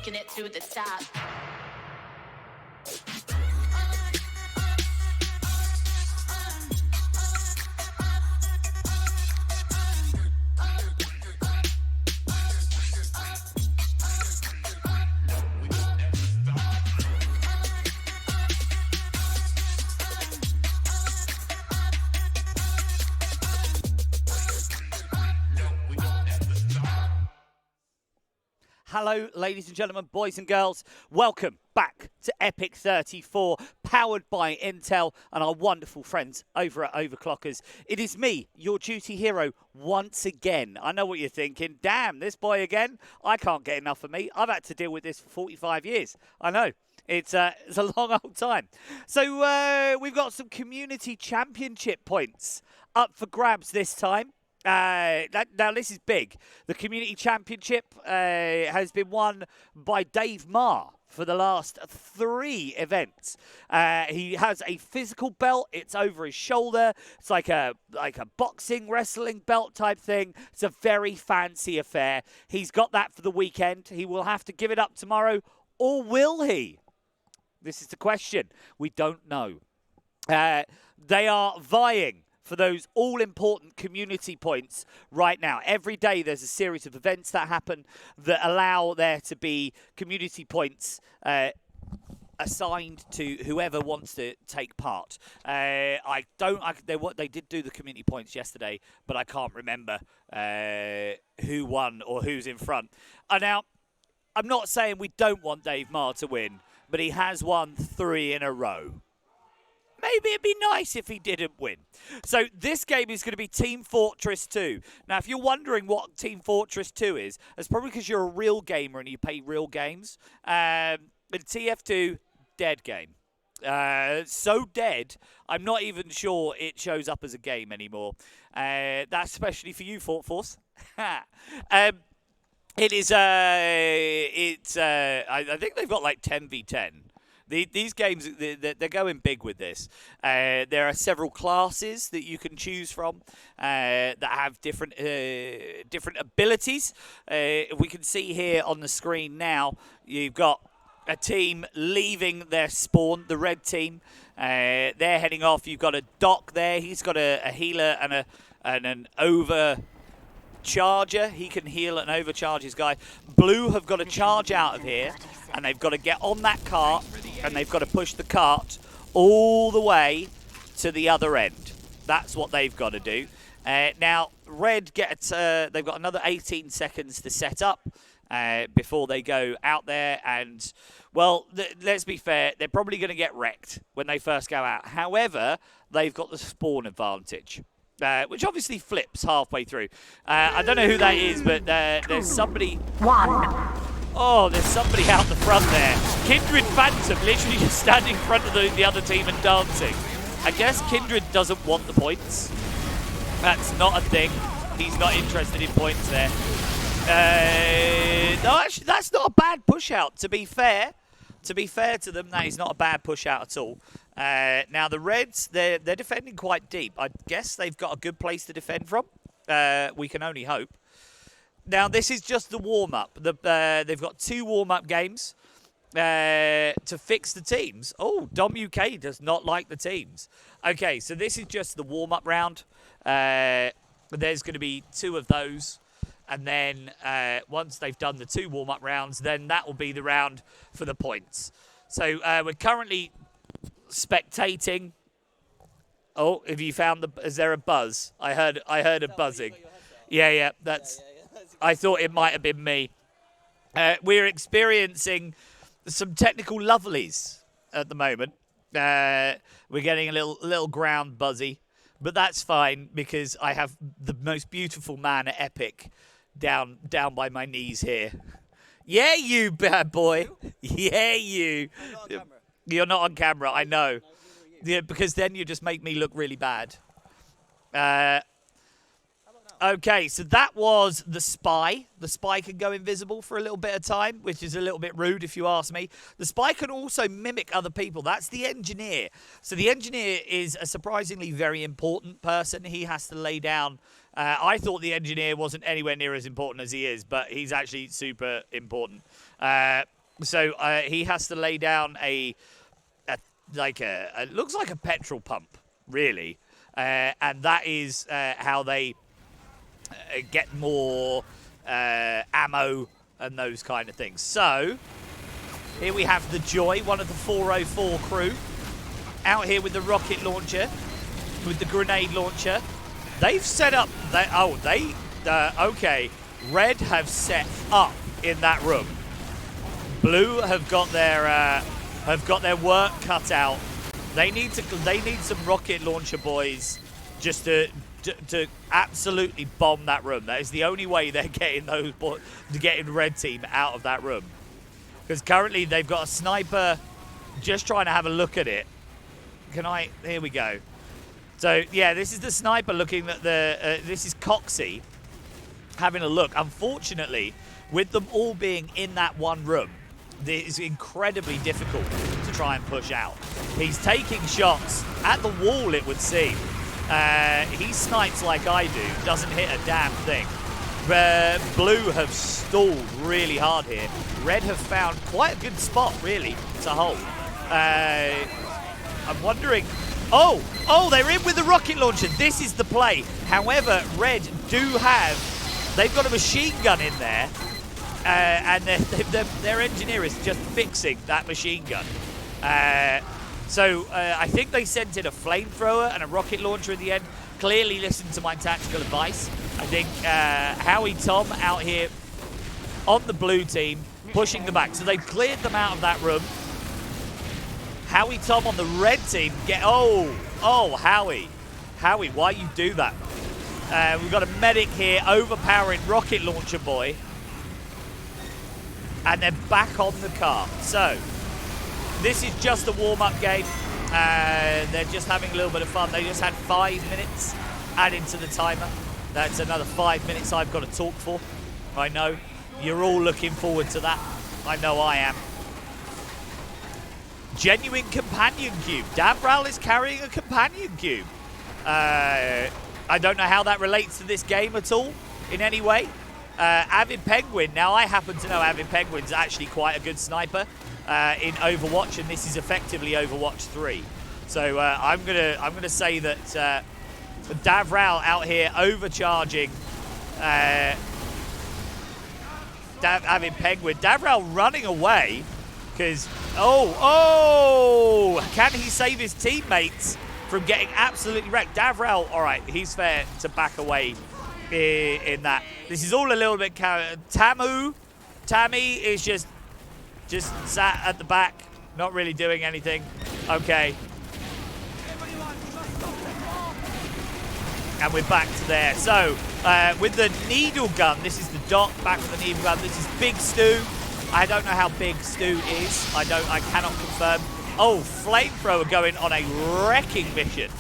making it to the top. Hello, ladies and gentlemen, boys and girls. Welcome back to EPIC34, powered by Intel and our wonderful friends over at Overclockers. It is me, your duty hero, once again. I know what you're thinking. Damn, this boy again? I can't get enough of me. I've had to deal with this for 45 years. I know. It's a long old time. So we've got some community championship points up for grabs this time. Now, this is big. The Community Championship has been won by Dave Marr for the last 3 events. He has a physical belt. It's over his shoulder. It's like a boxing, wrestling belt type thing. It's a very fancy affair. He's got that for the weekend. He will have to give it up tomorrow, or will he? This is the question. We don't know. They are vying for those all-important community points right now. Every day there's a series of events that happen that allow there to be community points assigned to whoever wants to take part. They did do the community points yesterday, but I can't remember who won or who's in front. Now, I'm not saying we don't want Dave Marr to win, but he has won 3 in a row. Maybe it'd be nice if he didn't win. So this game is going to be Team Fortress 2. Now, if you're wondering what Team Fortress 2 is, that's probably because you're a real gamer and you play real games. The TF2, dead game. So dead, I'm not even sure it shows up as a game anymore. That's especially for you, Fort Force. It is, I think they've got like 10v10. These games, they're going big with this. There are several classes that you can choose from that have different abilities. We can see here on the screen now, you've got a team leaving their spawn, the red team. They're heading off. You've got a Doc there. He's got a healer and an overcharger. He can heal and overcharge his guy. Blue have got to charge out of here, and they've got to get on that cart, and they've got to push the cart all the way to the other end. That's what they've got to do. Now, red they've got another 18 seconds to set up before they go out there. And, well, let's be fair, they're probably going to get wrecked when they first go out. However, they've got the spawn advantage. Which obviously flips halfway through. I don't know who that is, but there's somebody... Oh, there's somebody out the front there. Kindred Phantom literally just standing in front of the other team and dancing. I guess Kindred doesn't want the points. That's not a thing. He's not interested in points there. No, actually, that's not a bad push out, to be fair. To be fair to them, that is not a bad push out at all. Now, the Reds, they're defending quite deep. I guess they've got a good place to defend from. We can only hope. Now, this is just the warm-up. They've got 2 warm-up games to fix the teams. Oh, Dom UK does not like the teams. Okay, so this is just the warm-up round. There's going to be 2 of those. And then once they've done the 2 warm-up rounds, then that will be the round for the points. So we're currently spectating. Oh, have you found is there a buzz? I heard a buzzing. Yeah, that's... I thought it might have been me. We're experiencing some technical lovelies at the moment. We're getting a little ground buzzy, but that's fine because I have the most beautiful man at Epic down by my knees here. Yeah, you bad boy. Yeah, you. You're not on camera, I know. Yeah, because then you just make me look really bad. Okay, so that was the Spy. The Spy can go invisible for a little bit of time, which is a little bit rude if you ask me. The Spy can also mimic other people. That's the Engineer. So the Engineer is a surprisingly very important person. He has to lay down. I thought the Engineer wasn't anywhere near as important as he is, but he's actually super important. So he has to lay down it looks like a petrol pump, really. And that is how they get more ammo and those kind of things. So here we have the Joy, one of the 404 crew, out here with the rocket launcher, with the grenade launcher. They've set up, okay, Red have set up in that room. Blue have got their work cut out. They need some rocket launcher boys just to absolutely bomb that room. That is the only way they're getting Red team out of that room. Because currently they've got a sniper just trying to have a look at it. Here we go. So yeah, this is the sniper looking at this is Coxie having a look. Unfortunately, with them all being in that one room, it is incredibly difficult to try and push out. He's taking shots at the wall, it would seem. He snipes like I do, doesn't hit a damn thing. Blue have stalled really hard here. Red have found quite a good spot, really, to hold. I'm wondering... Oh, they're in with the rocket launcher. This is the play. However, Red they've got a machine gun in there. And their engineer is just fixing that machine gun. So I think they sent in a flamethrower and a rocket launcher in the end. Clearly listened to my tactical advice. I think Howie Tom out here on the blue team, pushing them back. So they've cleared them out of that room. Howie Tom on the red team. Howie. Howie, why you do that? We've got a medic here overpowering rocket launcher boy. And they're back on the car. So, this is just a warm-up game. They're just having a little bit of fun. They just had 5 minutes added to the timer. That's another 5 minutes I've got to talk for. I know. You're all looking forward to that. I know I am. Genuine companion cube. Davral is carrying a companion cube. I don't know how that relates to this game at all in any way. Avid Penguin. Now, I happen to know Avid Penguin's actually quite a good sniper in Overwatch, and this is effectively Overwatch 3. So I'm gonna say that Davral out here overcharging Avid Penguin. Davral running away because can he save his teammates from getting absolutely wrecked? Davral, all right, he's fair to back away in that. This is all a little bit Tammy is just sat at the back, not really doing anything. Okay. And we're back to there. So, with the needle gun, this is the Doc back with the needle gun. This is Big Stu. I don't know how big Stu is. I cannot confirm. Oh, flamethrower going on a wrecking mission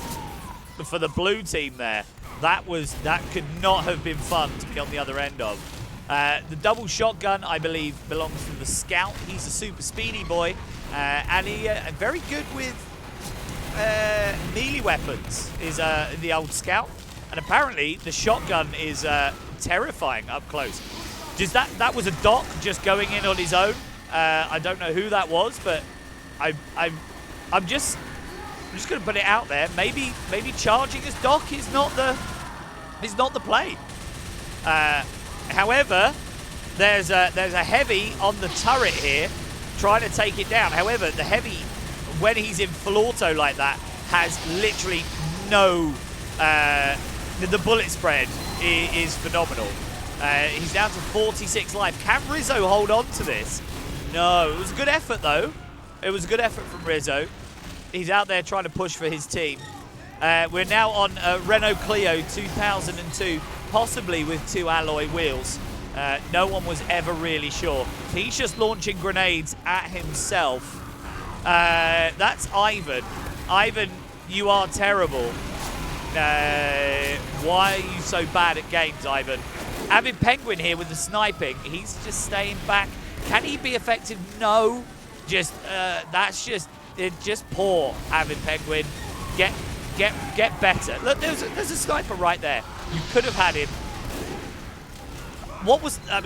for the blue team there. That could not have been fun to be on the other end of. The double shotgun, I believe, belongs to the Scout. He's a super speedy boy, and he very good with melee weapons. Is the old Scout, and apparently the shotgun is terrifying up close. That was a Doc just going in on his own. I don't know who that was, but I'm just going to put it out there. Maybe charging as Doc is not the play. However, there's a heavy on the turret here, trying to take it down. However, the heavy, when he's in full auto like that, has literally no. The bullet spread is phenomenal. He's down to 46 life. Can Rizzo hold on to this? No. It was a good effort though. It was a good effort from Rizzo. He's out there trying to push for his team. We're now on Renault Clio 2002, possibly with 2 alloy wheels. No one was ever really sure. He's just launching grenades at himself. That's Ivan. Ivan, you are terrible. Why are you so bad at games, Ivan? Avid Penguin here with the sniping. He's just staying back. Can he be effective? No. That's just poor, Avid Penguin. Get better. Look, there's a sniper right there. You could have had him.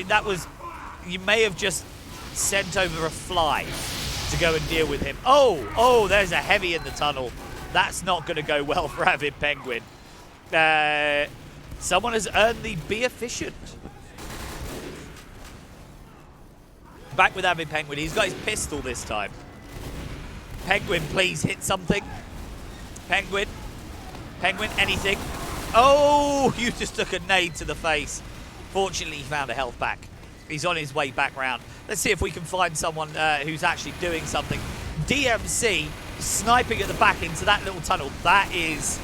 That was, you may have just sent over a fly to go and deal with him. Oh, there's a heavy in the tunnel. That's not going to go well for Avid Penguin. Someone has earned the be efficient. Back with Avid Penguin. He's got his pistol this time. Penguin, please hit something. Penguin, anything. Oh, you just took a nade to the face. Fortunately, he found a health back. He's on his way back round. Let's see if we can find someone who's actually doing something. DMC sniping at the back into that little tunnel. That's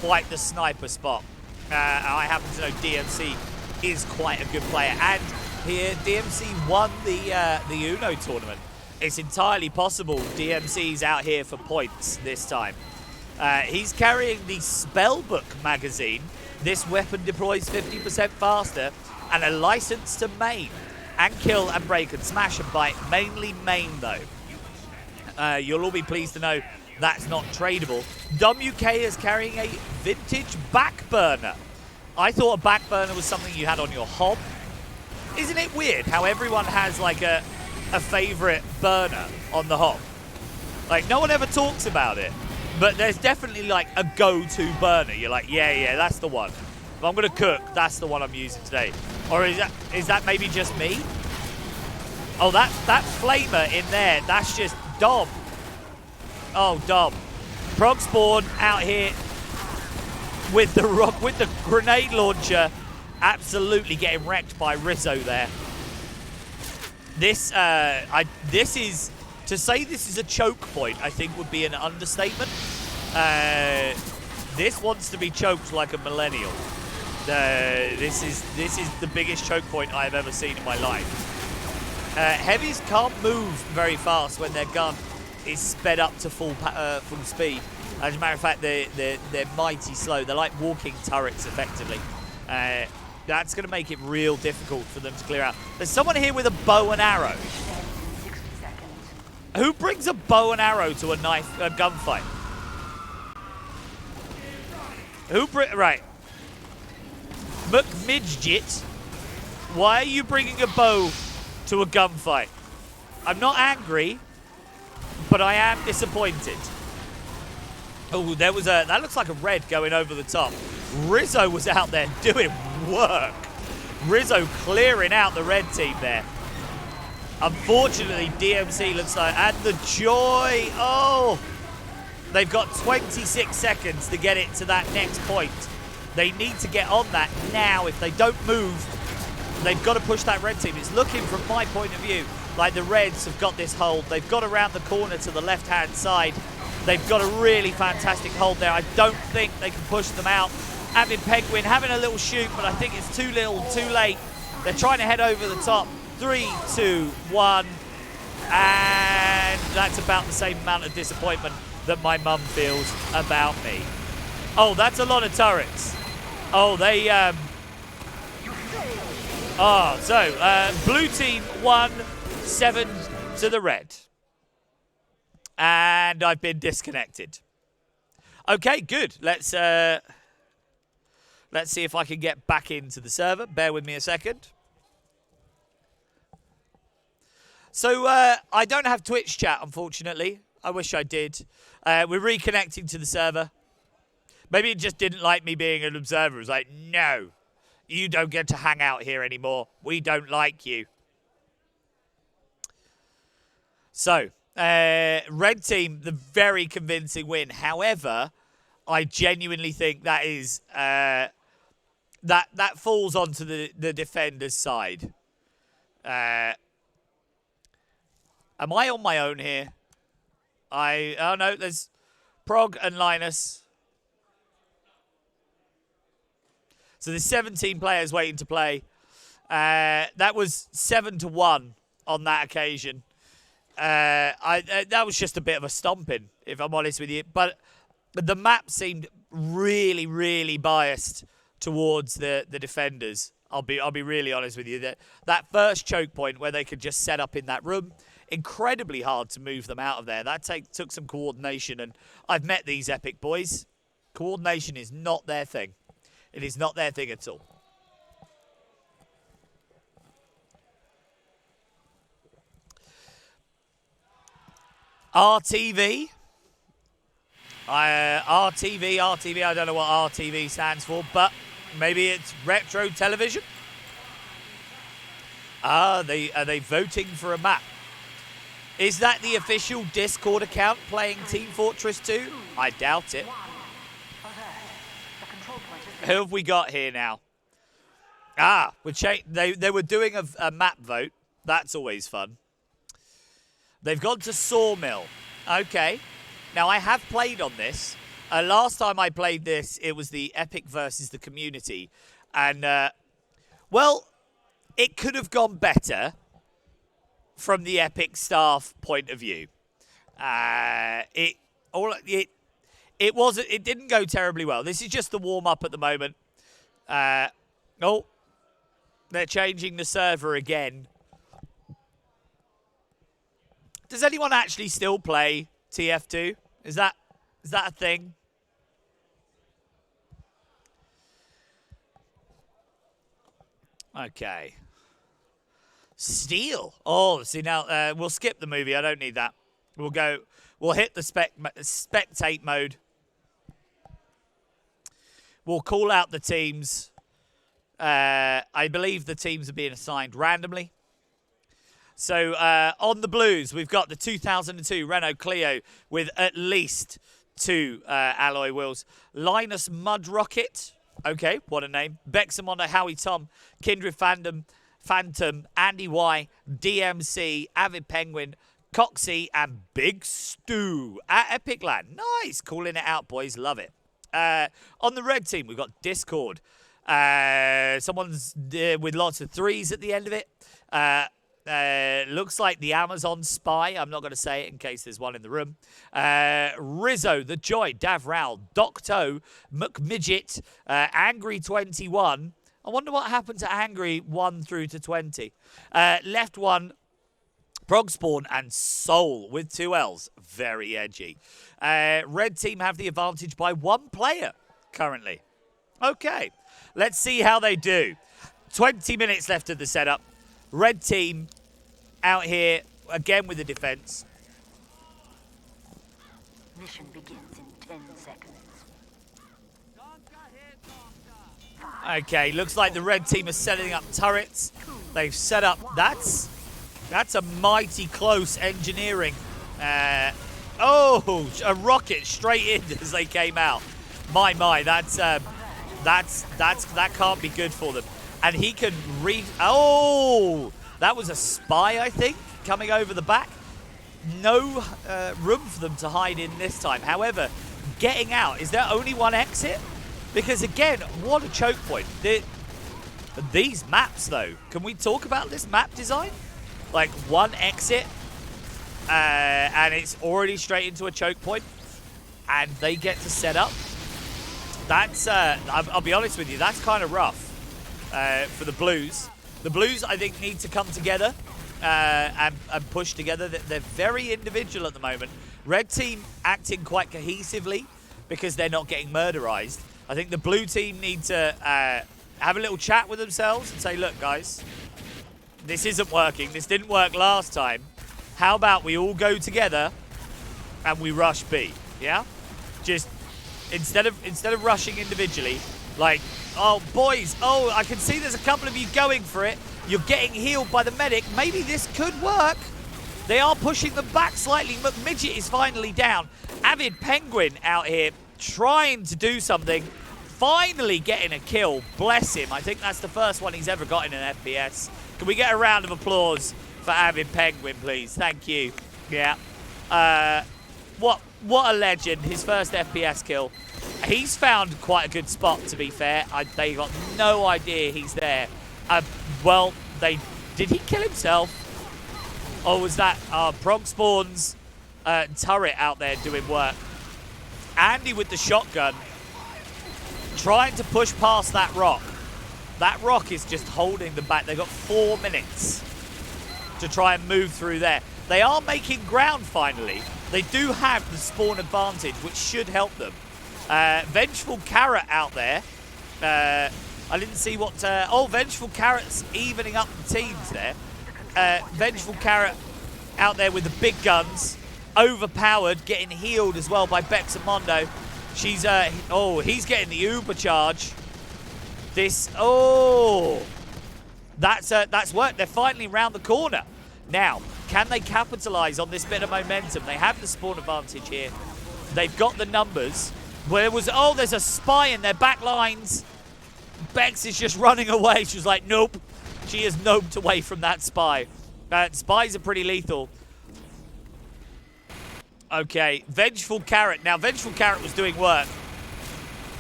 quite the sniper spot. I happen to know DMC is quite a good player. And here, DMC won the Uno tournament. It's entirely possible DMC's out here for points this time. He's carrying the Spellbook magazine. This weapon deploys 50% faster, and a license to main and kill and break and smash and bite. Mainly main though. You'll all be pleased to know that's not tradable. WK is carrying a vintage backburner. I thought a backburner was something you had on your hob. Isn't it weird how everyone has like a favorite burner on the hob? Like no one ever talks about it. But there's definitely like a go-to burner. You're like, yeah, that's the one. If I'm gonna cook, that's the one I'm using today. Or is that maybe just me? Oh, that flamer in there, that's just Dom. Oh, Dom. Prog Spawn out here with the grenade launcher, absolutely getting wrecked by Rizzo there. This is. To say this is a choke point, I think, would be an understatement. This wants to be choked like a millennial. This is the biggest choke point I've ever seen in my life. Heavies can't move very fast when their gun is sped up to full speed. As a matter of fact, they're mighty slow. They're like walking turrets, effectively. That's going to make it real difficult for them to clear out. There's someone here with a bow and arrow. Who brings a bow and arrow to a gunfight? Right. McMidget, why are you bringing a bow to a gunfight? I'm not angry, but I am disappointed. Oh, that looks like a red going over the top. Rizzo was out there doing work. Rizzo clearing out the red team there. Unfortunately, DMC looks like, and the joy, oh, they've got 26 seconds to get it to that next point. They need to get on that now. If they don't move, they've got to push that red team. It's looking, from my point of view, like the Reds have got this hold. They've got around the corner to the left-hand side. They've got a really fantastic hold there. I don't think they can push them out. Avid Penguin having a little shoot, but I think it's too little, too late. They're trying to head over the top. 3, 2, 1, and that's about the same amount of disappointment that my mum feels about me. Oh, that's a lot of turrets. Oh, they, blue team 1, 7 to the red. And I've been disconnected. Okay, good. Let's see if I can get back into the server. Bear with me a second. So, I don't have Twitch chat, unfortunately. I wish I did. We're reconnecting to the server. Maybe it just didn't like me being an observer. It was like, no, you don't get to hang out here anymore. We don't like you. So, red team, the very convincing win. However, I genuinely think that is that falls onto the defender's side. Am I on my own here? Oh no, there's Prog and Linus. So there's 17 players waiting to play. That was 7-1 on that occasion. That was just a bit of a stomping, if I'm honest with you. But the map seemed really, really biased towards the defenders. I'll be really honest with you. That first choke point where they could just set up in that room, incredibly hard to move them out of there. That took some coordination, and I've met these Epic boys. Coordination is not their thing. It is not their thing at all. RTV. RTV, I don't know what RTV stands for, but maybe it's retro television. Are they voting for a map? Is that the official Discord account playing Team Fortress 2? I doubt it. Who have we got here now? Ah, they were doing a map vote. That's always fun. They've gone to Sawmill. Okay. Now, I have played on this. Last time I played this, it was the Epic versus the community. And, well, it could have gone better from the Epic staff point of view. It didn't go terribly well. This is just the warm-up at the moment. Oh, they're changing the server again. Does anyone actually still play TF2? Is that a thing? Okay. Steel. Oh, see now we'll skip the movie. I don't need that. We'll hit the spectate mode. We'll call out the teams. I believe the teams are being assigned randomly. So, on the Blues, we've got the 2002 Renault Clio with at least 2 alloy wheels. Linus Mudrocket. Okay, what a name. Bexamondo, Howie Tom, Kindred Phantom, Andy Y, DMC, Avid Penguin, Coxie, and Big Stu at EPIC.LAN. Nice. Calling it out, boys. Love it. On the red team, we've got Discord. Someone's with lots of 3s at the end of it. Looks like the Amazon spy. I'm not going to say it in case there's one in the room. Rizzo, The Joy, Davral, Docto, McMidget, Angry21. I wonder what happened to Angry 1 through to 20. Left 1, Progspawn, and Soul with 2 L's. Very edgy. Red team have the advantage by 1 player currently. Okay, let's see how they do. 20 minutes left of the setup. Red team out here again with the defense. Mission begins in 10 seconds. Okay, looks like the red team is setting up turrets. They've set up. That's a mighty close engineering. Oh, a rocket straight in as they came out. My, that can't be good for them. And he can read. Oh, that was a spy, I think, coming over the back. No room for them to hide in this time. However, getting out, is there only 1 exit? Because again, what a choke point. These maps, though, can we talk about this map design? Like 1 exit, and it's already straight into a choke point, and they get to set up. That's, I'll be honest with you, that's kind of rough. For the Blues. The Blues, I think, need to come together and push together. They're very individual at the moment. Red team acting quite cohesively because they're not getting murderized. I think the blue team need to have a little chat with themselves and say, look, guys, this isn't working. This didn't work last time. How about we all go together and we rush B, yeah? Just instead of rushing individually, like, oh, boys, oh, I can see there's a couple of you going for it. You're getting healed by the medic. Maybe this could work. They are pushing them back slightly. McMidget is finally down. Avid Penguin out here trying to do something. Finally getting a kill. Bless him. I think that's the first one he's ever got in an FPS. Can we get a round of applause for Avid Penguin, please? Thank you. Yeah. What a legend. His first FPS kill. He's found quite a good spot, to be fair. They got no idea he's there. Well, did he kill himself? Or was that Progspawn's turret out there doing work? Andy with the shotgun, trying to push past that rock. That rock is just holding them back. They've got 4 minutes to try and move through there. They are making ground finally. They do have the spawn advantage, which should help them. Vengeful Carrot out there. I didn't see what... oh, Vengeful Carrot's evening up the teams there. Vengeful Carrot out there with the big guns. overpowered, getting healed as well by Bexamondo. She's, oh, he's getting the uber charge. This, oh, that's worked. They're finally round the corner. Now, can they capitalize on this bit of momentum? They have the spawn advantage here. They've got the numbers. Where was, oh, there's a spy in their back lines. Bex is just running away. She's like, nope. She is noped away from that spy. Spies are pretty lethal. Okay, Vengeful Carrot. Now, Vengeful Carrot was doing work.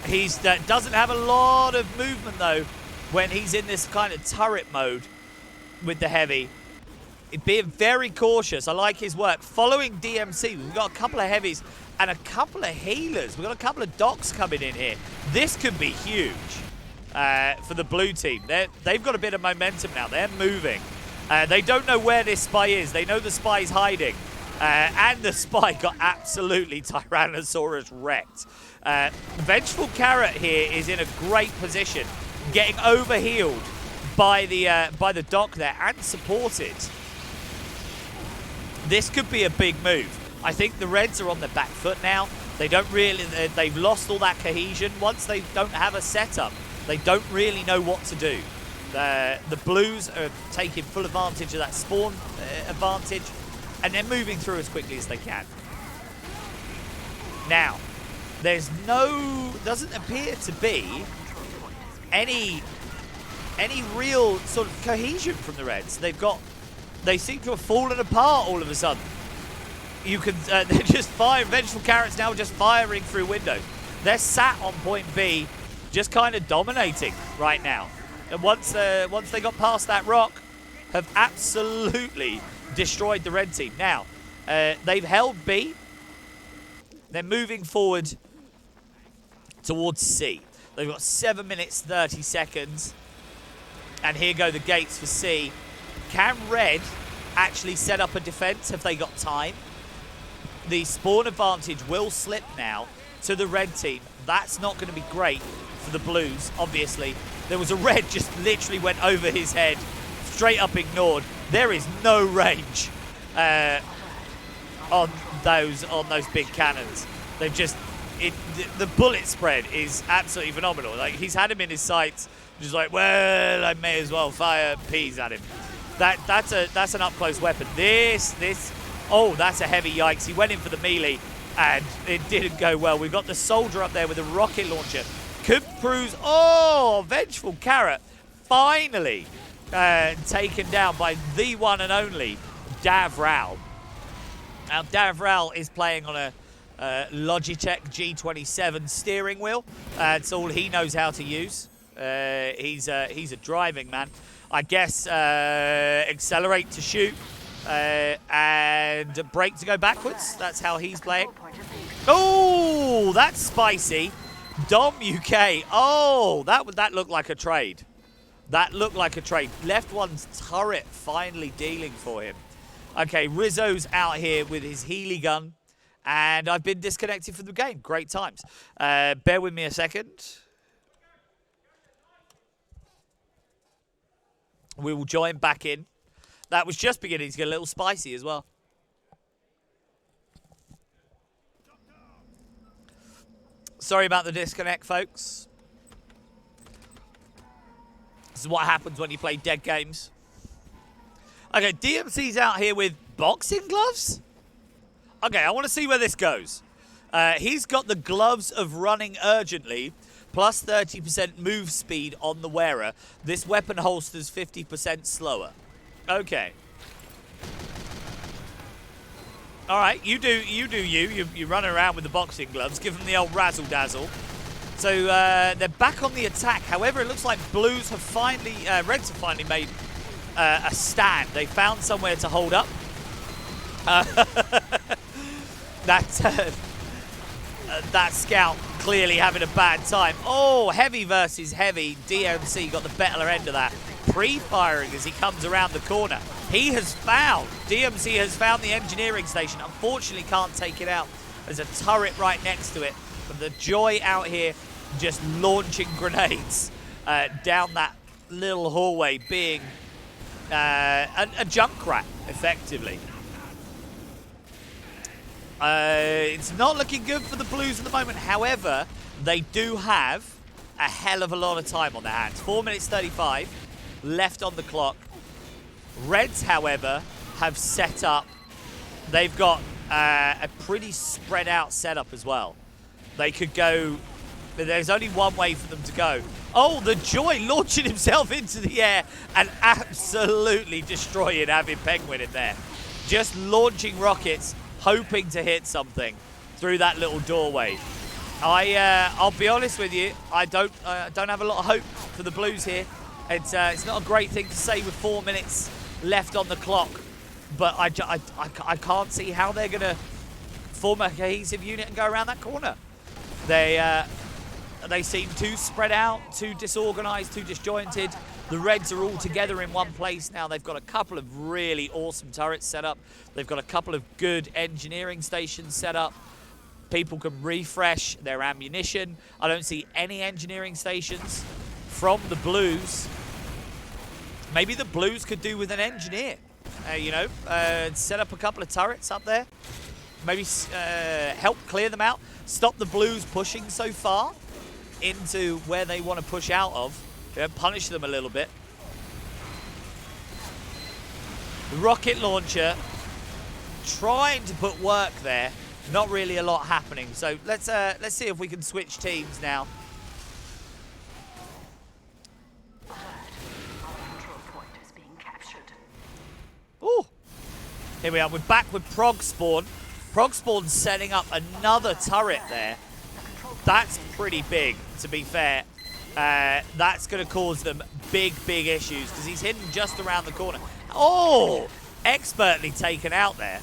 He's doesn't have a lot of movement, though, when he's in this kind of turret mode with the heavy. Being very cautious. I like his work. Following DMC, we've got a couple of heavies and a couple of healers. We've got a couple of docs coming in here. This could be huge for the blue team. They've got a bit of momentum now. They're moving. They don't know where this spy is. They know the spy's hiding. And the spy got absolutely Tyrannosaurus wrecked. Vengeful Carrot here is in a great position, getting overhealed by the doc there and supported. This could be a big move. I think the Reds are on their back foot now. They don't really, they've lost all that cohesion. Once they don't have a setup, they don't really know what to do. The Blues are taking full advantage of that spawn advantage, and they're moving through as quickly as they can. Now, doesn't appear to be any real sort of cohesion from the Reds. They seem to have fallen apart all of a sudden. You can, they're just firing. Vengeful Carrots now just firing through windows. They're sat on point B, just kind of dominating right now. And once they got past that rock, have absolutely destroyed the red team. Now, they've held B. They're moving forward towards C. They've got 7 minutes, 30 seconds. And here go the gates for C. Can Red actually set up a defense? Have they got time? The spawn advantage will slip now to the red team. That's not going to be great for the Blues, obviously. There was a Red just literally went over his head, straight up ignored. There is no range on those big cannons. They've just, the bullet spread is absolutely phenomenal. Like, he's had him in his sights, just like, well, I may as well fire peas at him. That's an up close weapon. Oh, that's a heavy yikes. He went in for the melee and it didn't go well. We've got the soldier up there with a rocket launcher. Could bruise. Oh, Vengeful Carrot finally taken down by the one and only DutyHero. Now, DutyHero is playing on a Logitech G27 steering wheel. It's all he knows how to use. He's a driving man. I guess accelerate to shoot and brake to go backwards. That's how he's playing. Oh, that's spicy. Dom UK. Oh, that looked like a trade. That looked like a trade. Left one's turret finally dealing for him. Okay, Rizzo's out here with his Healy gun. And I've been disconnected from the game. Great times. Bear with me a second. We will join back in. That was just beginning to get a little spicy as well. Sorry about the disconnect, folks. This is what happens when you play dead games. Okay, DMC's out here with boxing gloves? Okay, I want to see where this goes. He's got the gloves of running urgently, plus 30% move speed on the wearer. This weapon holsters 50% slower. Okay. All right, you do you. You run around with the boxing gloves. Give them the old razzle-dazzle. So they're back on the attack. However, it looks like Blues have finally, Reds have finally made a stand. They found somewhere to hold up. That scout clearly having a bad time. Oh, heavy versus heavy. DMC got the better end of that. Pre-firing as he comes around the corner. DMC has found the engineering station. Unfortunately, can't take it out. There's a turret right next to it. But the Joy out here just launching grenades down that little hallway, being a junk rat, effectively. It's not looking good for the Blues at the moment. However, they do have a hell of a lot of time on their hands. 4 minutes 35 left on the clock. Reds, however, have set up. They've got a pretty spread out setup as well. They could go, but there's only one way for them to go. Oh, the Joy launching himself into the air and absolutely destroying Avid Penguin in there. Just launching rockets, hoping to hit something through that little doorway. I'll be honest with you, I don't have a lot of hope for the Blues here. It's not a great thing to say with 4 minutes left on the clock, but I can't see how they're going to form a cohesive unit and go around that corner. They seem too spread out, too disorganized, too disjointed. The Reds are all together in one place now. They've got a couple of really awesome turrets set up. They've got a couple of good engineering stations set up. People can refresh their ammunition. I don't see any engineering stations from the Blues. Maybe the Blues could do with an engineer. Set up a couple of turrets up there. Maybe help clear them out. Stop the Blues pushing so far into where they want to push out of. Punish them a little bit. The rocket launcher trying to put work there. Not really a lot happening. So let's see if we can switch teams now. Ooh. Here we are. We're back with Prog Spawn. Prog Spawn setting up another turret there. That's pretty big, to be fair. That's going to cause them big issues because he's hidden just around the corner. Oh! Expertly taken out there.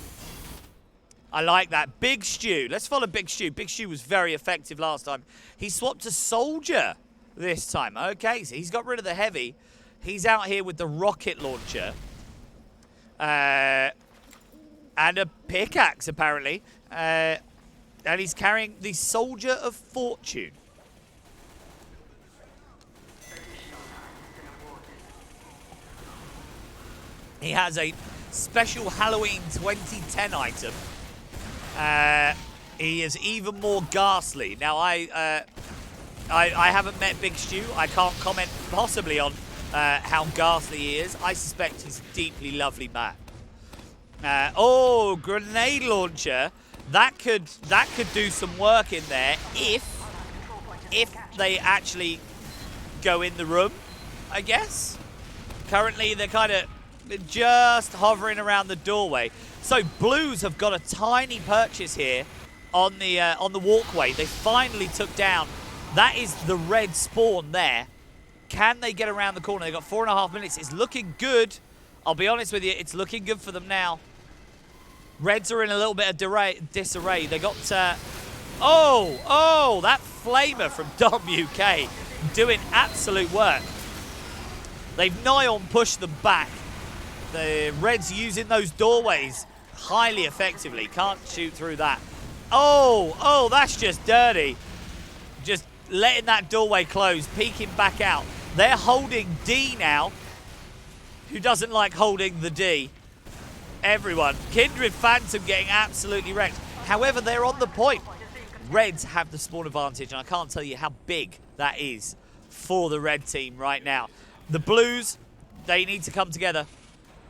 I like that. Big Stew. Let's follow Big Stew. Big Stew was very effective last time. He swapped to Soldier this time. Okay, so he's got rid of the heavy. He's out here with the rocket launcher. And a pickaxe, apparently. And he's carrying the Soldier of Fortune. He has a special Halloween 2010 item. He is even more ghastly. Now, I haven't met Big Stew. I can't comment possibly on how ghastly he is. I suspect he's a deeply lovely man. Grenade launcher. That could do some work in there if they actually go in the room, I guess. Currently, they're kind of just hovering around the doorway. So Blues have got a tiny purchase here on the walkway. They finally took down. That is the red spawn there. Can they get around the corner? They've got 4.5 minutes. It's looking good. I'll be honest with you. It's looking good for them now. Reds are in a little bit of disarray. They got... that flamer from WK doing absolute work. They've nigh on pushed them back. The Reds using those doorways highly effectively. Can't shoot through that. Oh, that's just dirty. Just letting that doorway close, peeking back out. They're holding D now. Who doesn't like holding the D? Everyone. Kindred Phantom getting absolutely wrecked. However, they're on the point. Reds have the spawn advantage, and I can't tell you how big that is for the red team right now. The Blues, they need to come together.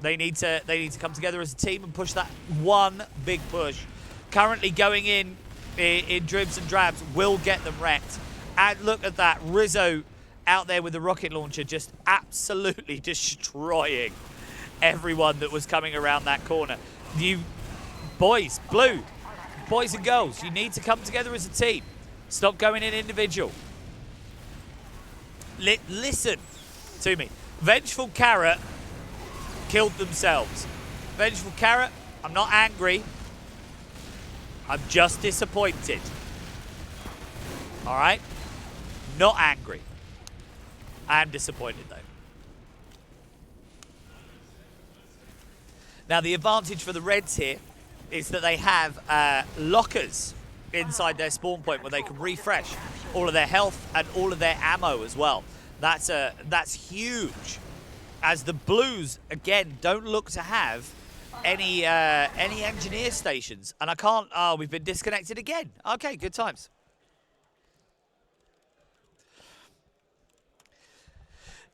They need to come together as a team and push that one big push. Currently going in dribs and drabs will get them wrecked. And look at that, Rizzo out there with the rocket launcher just absolutely destroying everyone that was coming around that corner. You boys, Blue, boys and girls, you need to come together as a team. Stop going in individual. Listen to me. Vengeful Carrot killed themselves. Vengeful Carrot, I'm not angry. I'm just disappointed. All right? Not angry. I am disappointed, though. Now, the advantage for the Reds here is that they have lockers inside their spawn point where they can refresh all of their health and all of their ammo as well. That's huge. As the Blues, again, don't look to have any engineer stations. And I can't... Oh, we've been disconnected again. Okay, good times.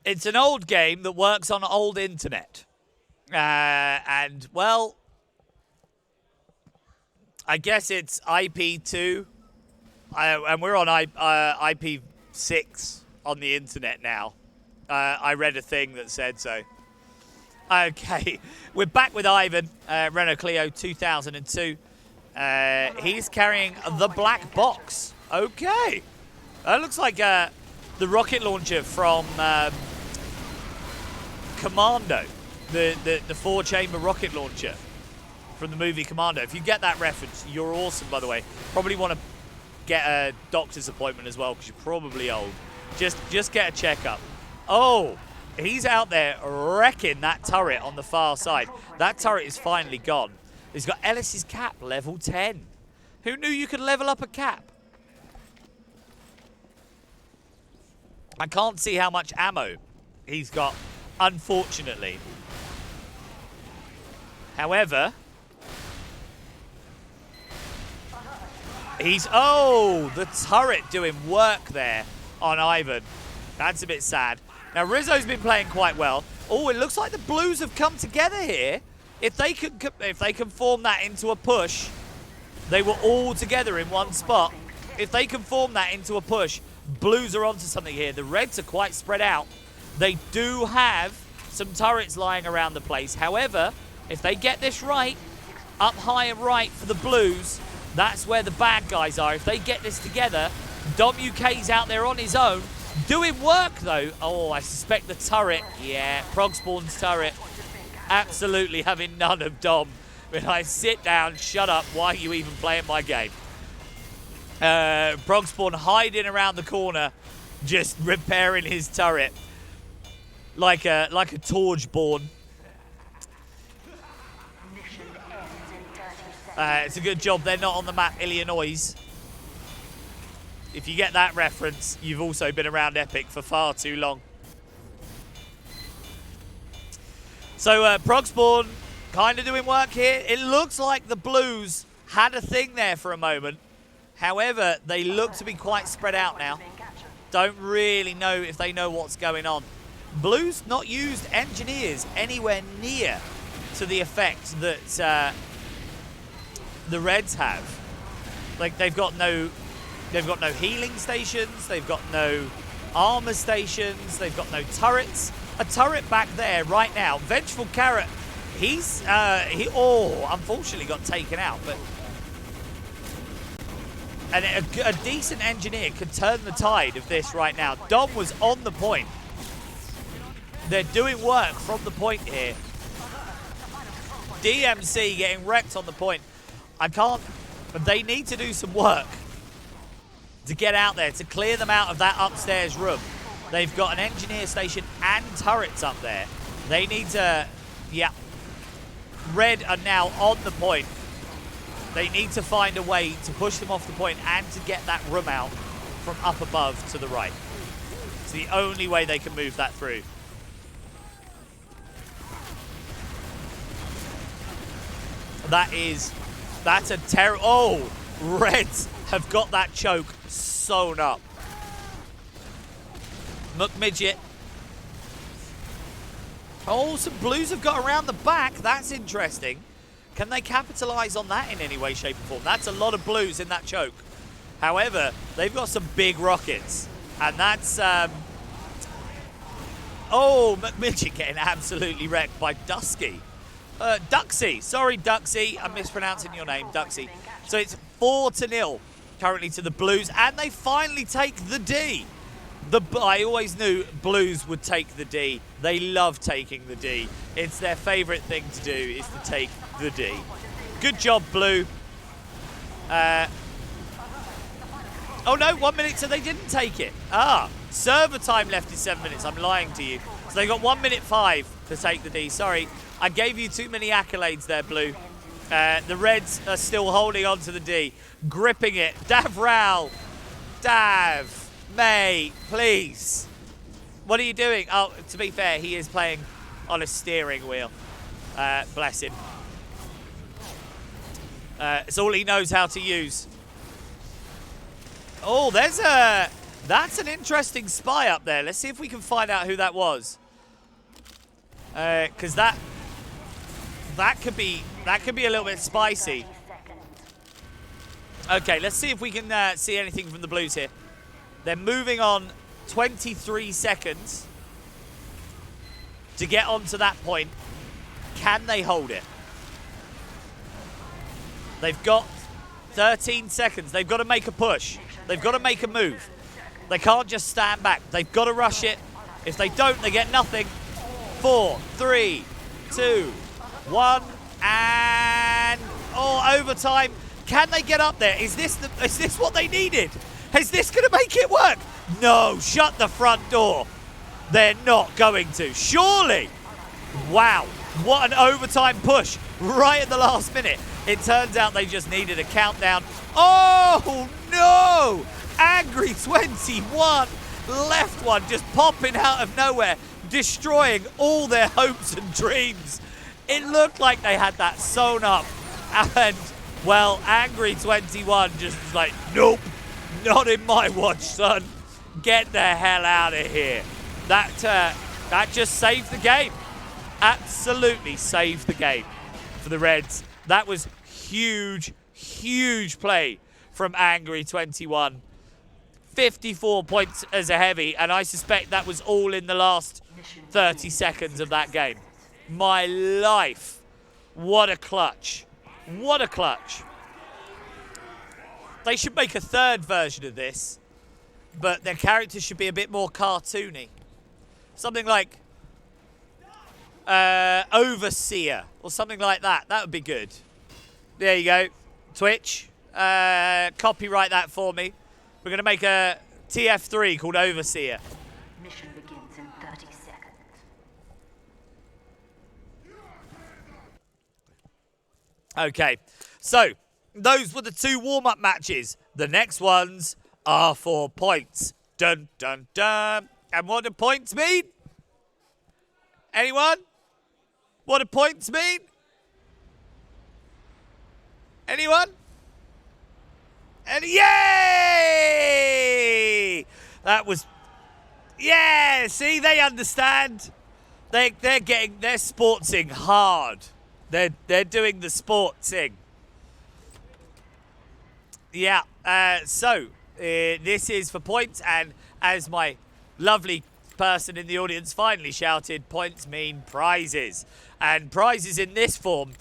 It's an old game that works on old internet. And, well, I guess it's IP2. And we're on IP6 on the internet now. I read a thing that said so. Okay, we're back with Ivan, Renault Clio 2002. He's carrying the black box. Okay. That looks like the rocket launcher from Commando. The four-chamber rocket launcher from the movie Commando. If you get that reference, you're awesome, by the way. Probably want to get a doctor's appointment as well, because you're probably old. Just get a checkup. Oh, he's out there wrecking that turret on the far side. That turret is finally gone. He's got Ellis's cap, level 10. Who knew you could level up a cap? I can't see how much ammo he's got, unfortunately. However, oh, the turret doing work there on Ivan. That's a bit sad. Now, Rizzo's been playing quite well. Oh, it looks like the Blues have come together here. If they can form that into a push, they were all together in one spot. If they can form that into a push, Blues are onto something here. The Reds are quite spread out. They do have some turrets lying around the place. However, if they get this right, up high and right for the Blues, that's where the bad guys are. If they get this together, Dom UK's out there on his own. Doing work, though. Oh, I suspect the turret. Yeah, Progspawn's turret. Absolutely having none of Dom. When I sit down, shut up, why are you even playing my game? Progspawn hiding around the corner, just repairing his turret. Like a Torchborn. It's a good job they're not on the map, Illinois. If you get that reference, you've also been around Epic for far too long. So, Progspawn kind of doing work here. It looks like the Blues had a thing there for a moment. However, they look to be quite spread out now. Don't really know if they know what's going on. Blues not used engineers anywhere near to the effect that the Reds have. Like, they've got no healing stations, they've got no armor stations, they've got no turrets. A turret back there right now. Vengeful Carrot, he unfortunately got taken out, but and a decent engineer could turn the tide of this right now. Dom was on the point. They're doing work from the point here. DMC getting wrecked on the point. But they need to do some work to get out there, to clear them out of that upstairs room. They've got an engineer station and turrets up there. They need to, yeah. Red are now on the point. They need to find a way to push them off the point and to get that room out from up above to the right. It's the only way they can move that through. That's a terrible... Oh, Reds have got that choke sewn up. McMidget. Oh, some Blues have got around the back. That's interesting. Can they capitalise on that in any way, shape or form? That's a lot of Blues in that choke. However, they've got some big rockets. And that's... Oh, McMidget getting absolutely wrecked by Dusky. Duxie. Sorry, Duxie. I'm mispronouncing your name, Duxie. So it's 4-0 currently to the Blues. And they finally take the D. I always knew Blues would take the D. They love taking the D. It's their favourite thing to do, is to take the D. Good job, Blue. Oh no, 1 minute, so they didn't take it. Server time left is 7 minutes. I'm lying to you. So they got 1 minute 5 to take the D. Sorry, I gave you too many accolades there, Blue. The Reds are still holding on to the D. Gripping it. Dav Rao. Dav. Mate, please. What are you doing? Oh, to be fair, he is playing on a steering wheel. Bless him. It's all he knows how to use. Oh, that's an interesting spy up there. Let's see if we can find out who that was. Because that could be a little bit spicy. Okay, let's see if we can see anything from the Blues here. They're moving on 23 seconds to get onto that point. Can they hold it? They've got 13 seconds. They've got to make a push. They've got to make a move. They can't just stand back. They've got to rush it. If they don't, they get nothing. 4, 3, 2, 1, and overtime. Can they get up there? Is this what they needed? Is this going to make it work? No, shut the front door. They're not going to. Surely. Wow, what an overtime push right at the last minute. It turns out they just needed a countdown. Oh, no! Angry 21, left one, just popping out of nowhere, destroying all their hopes and dreams. It looked like they had that sewn up. And, well, Angry 21 just was like, nope, not in my watch, son. Get the hell out of here. That just saved the game. Absolutely saved the game for the Reds. That was huge, huge play from Angry 21. 54 points as a heavy, and I suspect that was all in the last 30 seconds of that game. My life. What a clutch. What a clutch. They should make a third version of this, but their characters should be a bit more cartoony. Something like Overseer or something like that. That would be good. There you go. Twitch, copyright that for me. We're going to make a TF3 called Overseer. Mission begins in 30 seconds. Okay, so those were the 2 warm-up matches. The next ones are for points. Dun, dun, dun. And what do points mean? Anyone? What do points mean? Anyone? And yay! That was, yeah. See, they understand. They're sportsing hard. They're doing the sportsing. Yeah. So this is for points, and as my lovely person in the audience finally shouted, points mean prizes, and prizes in this form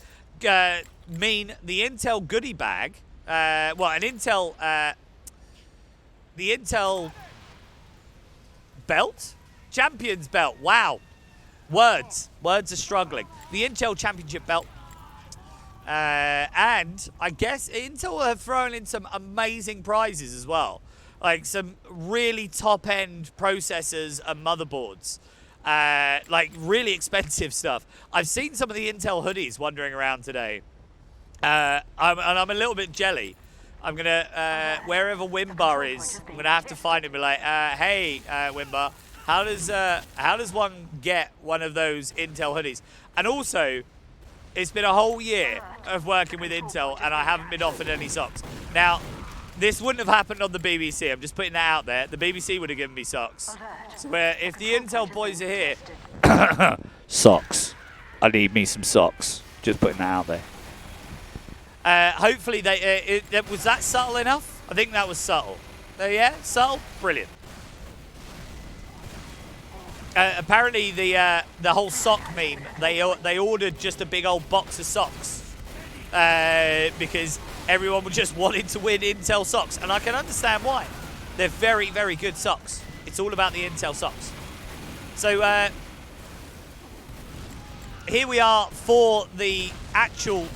mean the Intel goodie bag. The Intel belt? Champions belt. Wow. Words are struggling. The Intel Championship belt. And I guess Intel have thrown in some amazing prizes as well. Like some really top-end processors and motherboards. Like really expensive stuff. I've seen some of the Intel hoodies wandering around today. I'm a little bit jelly. I'm gonna wherever Wimbar is, I'm gonna have to find him and be like, hey, Wimbar, how does one get one of those Intel hoodies? And also, it's been a whole year of working with Intel, and I haven't been offered any socks. Now, this wouldn't have happened on the BBC. I'm just putting that out there. The BBC would have given me socks. So if the Intel boys are here, socks. I need me some socks. Just putting that out there. Hopefully was that subtle enough? I think that was subtle. Yeah, subtle, brilliant. Apparently the whole sock meme, they ordered just a big old box of socks because everyone was just wanting to win Intel socks, and I can understand why. They're very, very good socks. It's all about the Intel socks. So here we are for the actual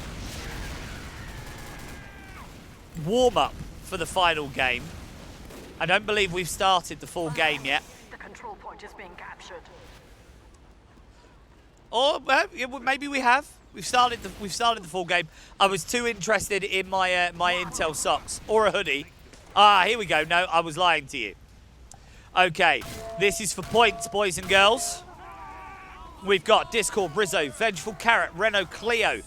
warm-up for the final game. I don't believe we've started the full game yet. The control point is being captured. Or maybe we have. We've started the full game. I was too interested in my my Intel socks or a hoodie. Ah, here we go. No, I was lying to you. Okay, this is for points, boys and girls. We've got Discord, Brizzo, Vengeful Carrot, Renault Clio,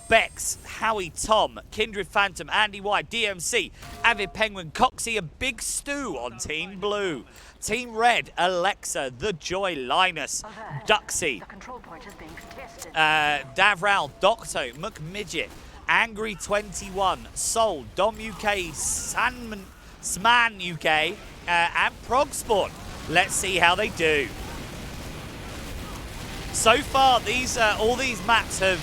Bex, Howie, Tom, Kindred Phantom, Andy White, DMC, Avid Penguin, Coxie, and Big Stu on Team Blue. Team Red, Alexa, The Joy, Linus, Duxie, The control point is being tested. Davral, Docto, McMidget, Angry 21, Soul, Dom UK, Sman UK, and Progsport. Let's see how they do. So far, all these maps have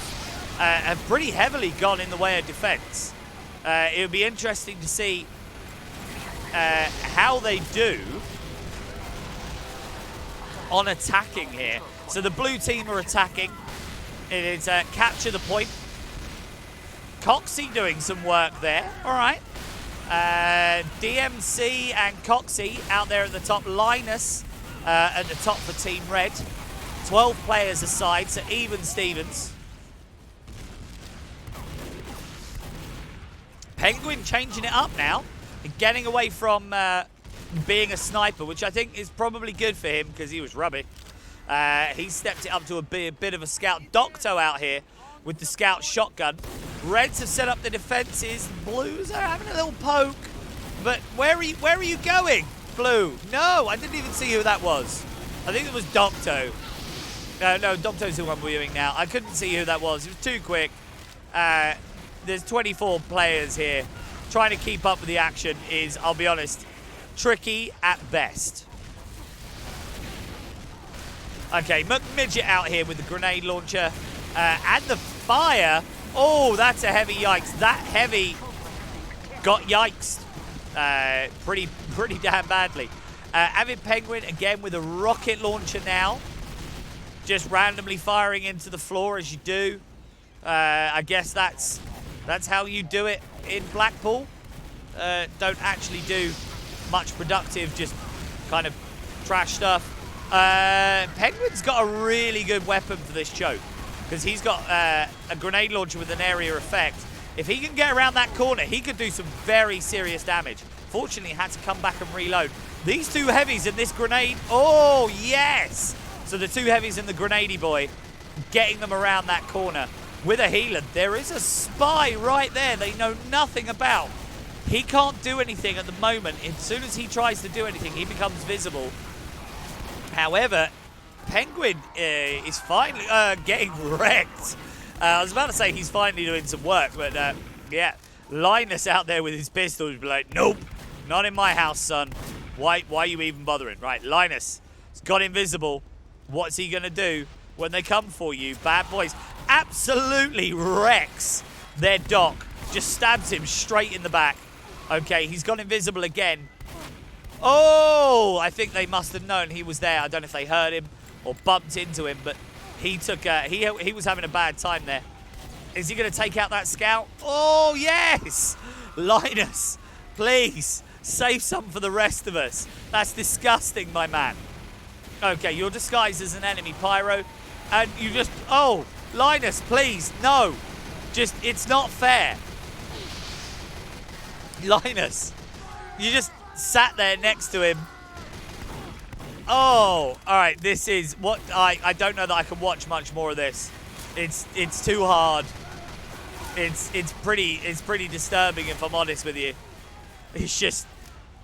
pretty heavily gone in the way of defense. It would be interesting to see how they do on attacking here. So the blue team are attacking. It is capture the point. Coxie doing some work there. All right. DMC and Coxie out there at the top. Linus at the top for Team Red. 12 players aside, so even Stevens. Penguin changing it up now, getting away from being a sniper, which I think is probably good for him because he was rubbish. He stepped it up to a bit of a scout. Docto out here with the scout shotgun. Reds have set up the defenses. Blues are having a little poke. But where are you going, Blue? No, I didn't even see who that was. I think it was Docto. No, Docto's who I'm viewing now. I couldn't see who that was. It was too quick. There's 24 players here. Trying to keep up with the action is, I'll be honest, tricky at best. Okay, McMidget out here with the grenade launcher and the fire. Oh, that's a heavy yikes. That heavy got yikes pretty damn badly. Avid Penguin again with a rocket launcher now. Just randomly firing into the floor as you do. I guess that's how you do it in Blackpool. Don't actually do much productive, just kind of trash stuff. Penguin's got a really good weapon for this choke because he's got a grenade launcher with an area effect. If he can get around that corner, he could do some very serious damage. Fortunately, he had to come back and reload. These two heavies and this grenade. Oh, yes! So the two heavies and the grenadey boy getting them around that corner with a healer. There is a spy right there they know nothing about. He can't do anything at the moment. As soon as he tries to do anything, he becomes visible. However, Penguin is finally getting wrecked. I was about to say he's finally doing some work, but yeah. Linus out there with his pistol would be like, nope, not in my house, son. Why are you even bothering? Right, Linus has got invisible. What's he going to do when they come for you? Bad boys absolutely wrecks their doc. Just stabs him straight in the back. Okay, he's gone invisible again. Oh, I think they must have known he was there. I don't know if they heard him or bumped into him, but he took he was having a bad time there. Is he going to take out that scout? Oh, yes! Linus, please, save some for the rest of us. That's disgusting, my man. Okay, you're disguised as an enemy, Pyro, and you just... Oh, Linus, please, no. Just, it's not fair. Linus, you just sat there next to him. Oh, all right, this is what... I don't know that I can watch much more of this. It's too hard. It's pretty disturbing, if I'm honest with you. He's just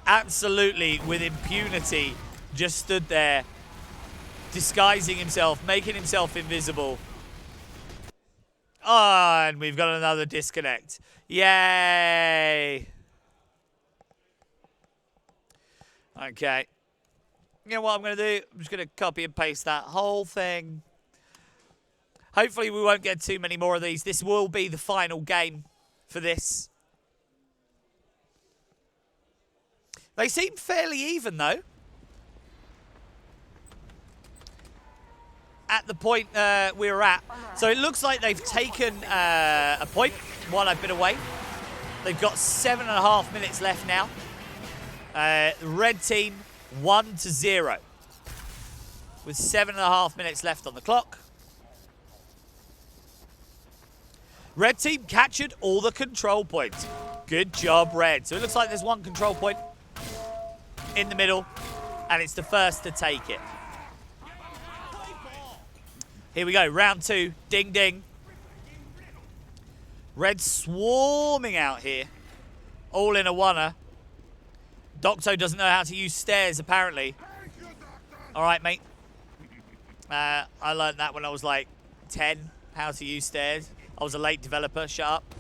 absolutely with impunity just stood there, disguising himself, making himself invisible. Oh, and we've got another disconnect. Yay! Okay. You know what I'm going to do? I'm just going to copy and paste that whole thing. Hopefully we won't get too many more of these. This will be the final game for this. They seem fairly even, though. At the point we were at. So it looks like they've taken a point while I've been away. They've got 7.5 minutes left now. Red team 1-0. With 7.5 minutes left on the clock. Red team captured all the control points. Good job, Red. So it looks like there's one control point in the middle, and it's the first to take it. Here we go, round 2. Ding, ding. Red swarming out here. All in a oneer. Docto doesn't know how to use stairs, apparently. All right, mate. I learned that when I was like 10, how to use stairs. I was a late developer, shut up.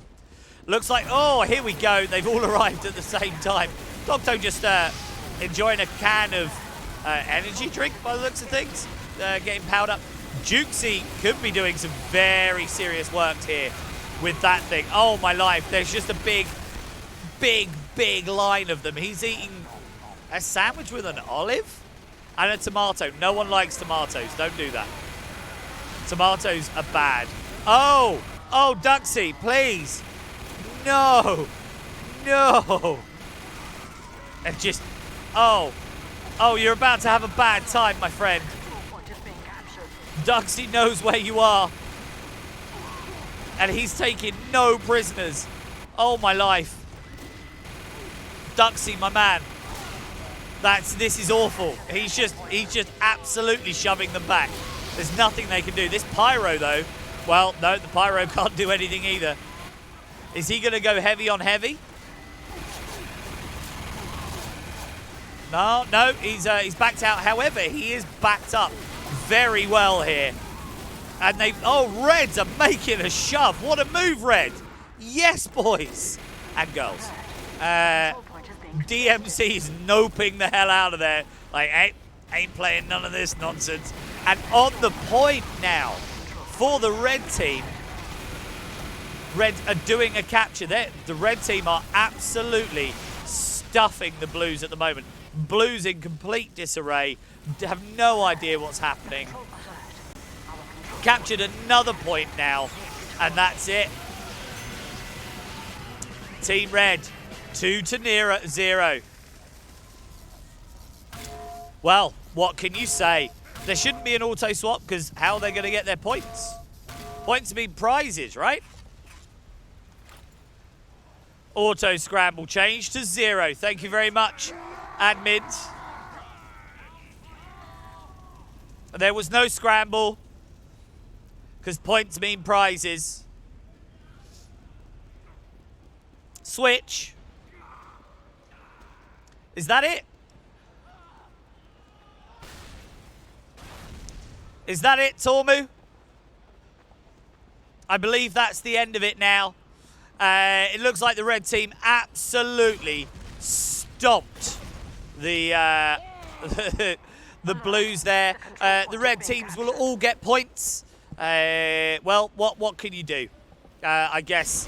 Looks like, oh, here we go. They've all arrived at the same time. Docto just enjoying a can of energy drink by the looks of things. Getting powered up. Jukesy could be doing some very serious work here with that thing. Oh, my life. There's just a big line of them. He's eating a sandwich with an olive and a tomato. No one likes tomatoes. Don't do that. Tomatoes are bad. Oh, Duxie, please. No. And just, oh, you're about to have a bad time, my friend. Duxie knows where you are. And he's taking no prisoners. Oh, my life. Duxie, my man. This is awful. He's just absolutely shoving them back. There's nothing they can do. This Pyro, though, well, no, the Pyro can't do anything either. Is he going to go heavy on heavy? No, he's backed out. However, he is backed up very well here. And Reds are making a shove. What a move, Red. Yes, boys and girls. DMC is noping the hell out of there. Like, ain't playing none of this nonsense. And on the point now for the red team. Red are doing a capture there. The red team are absolutely stuffing the Blues at the moment. Blues in complete disarray. Have no idea what's happening. Captured another point now. And that's it. Team Red, 2-0. Well, what can you say? There shouldn't be an auto swap because how are they going to get their points? Points mean prizes, right? Auto scramble change to 0. Thank you very much, admins. There was no scramble because points mean prizes. Switch. Is that it? Is that it, Tormu? I believe that's the end of it now. It looks like the red team absolutely stomped the the Blues there. The red teams will all get points. Well, what can you do? I guess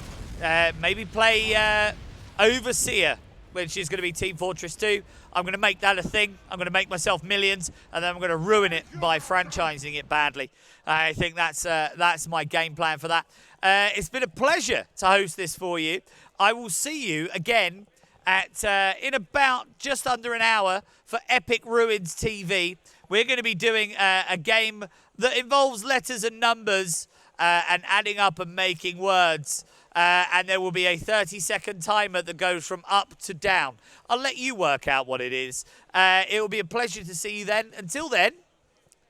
maybe play Overseer, which is going to be Team Fortress 2. I'm going to make that a thing. I'm going to make myself millions, and then I'm going to ruin it by franchising it badly. I think that's my game plan for that. It's been a pleasure to host this for you. I will see you again at in about just under an hour for Epic Ruins TV. We're going to be doing a game that involves letters and numbers and adding up and making words. And there will be a 30-second timer that goes from up to down. I'll let you work out what it is. It will be a pleasure to see you then. Until then,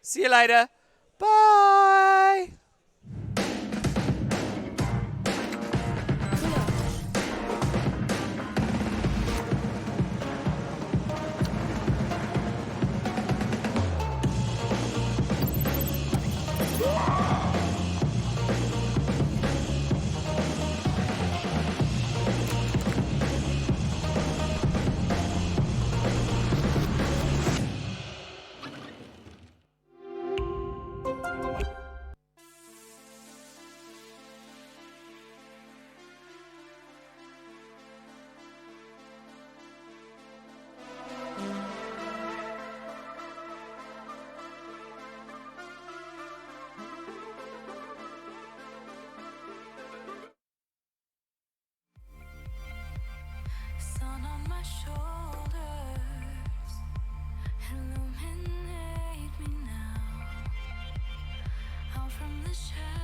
see you later. Bye. Sun on my shoulders, illuminate me now. Out from the shadows.